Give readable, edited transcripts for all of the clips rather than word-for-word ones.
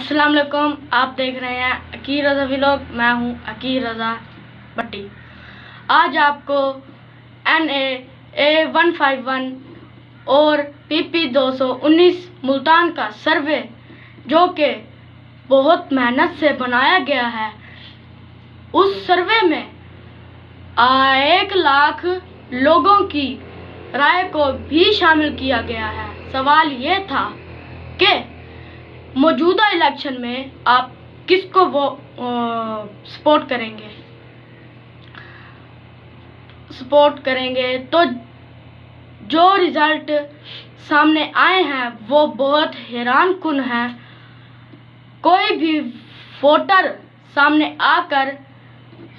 अस्सलाम वालेकुम। आप देख रहे हैं अकीर रज़ा व्लॉग। मैं हूं अकीर रज़ा भट्टी। आज आपको NA-A151 और PP219 मुल्तान का सर्वे, जो कि बहुत मेहनत से बनाया गया है, उस सर्वे में 1 लाख लोगों की राय को भी शामिल किया गया है। सवाल ये था कि मौजूदा इलेक्शन में आप किसको सपोर्ट करेंगे। तो जो रिजल्ट सामने आए हैं वो बहुत हैरान कुन है। कोई भी वोटर सामने आकर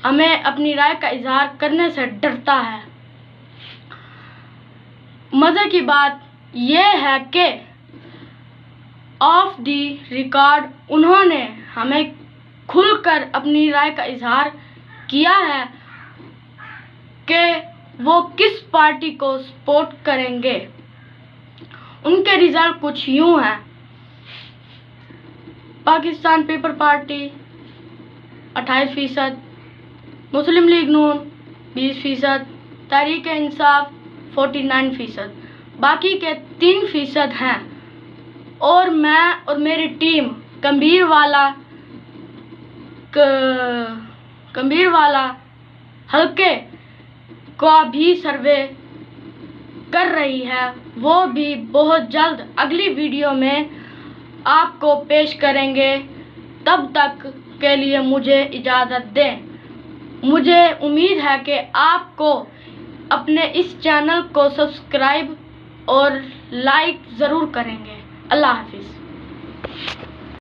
हमें अपनी राय का इजहार करने से डरता है। मज़े की बात यह है कि ऑफ द रिकॉर्ड उन्होंने हमें खुलकर अपनी राय का इजहार किया है कि वो किस पार्टी को सपोर्ट करेंगे। उनके रिजल्ट कुछ यूं हैं: पाकिस्तान पीपल पार्टी 28%, मुस्लिम लीग नून 20%, तहरीक इंसाफ 49%, बाकी के 3% हैं। और मैं और मेरी टीम कबीरवाला हल्के का भी सर्वे कर रही है। वो भी बहुत जल्द अगली वीडियो में आपको पेश करेंगे। तब तक के लिए मुझे इजाज़त दें। मुझे उम्मीद है कि आपको अपने इस चैनल को सब्सक्राइब और लाइक ज़रूर करेंगे। अल्लाह हाफिज़।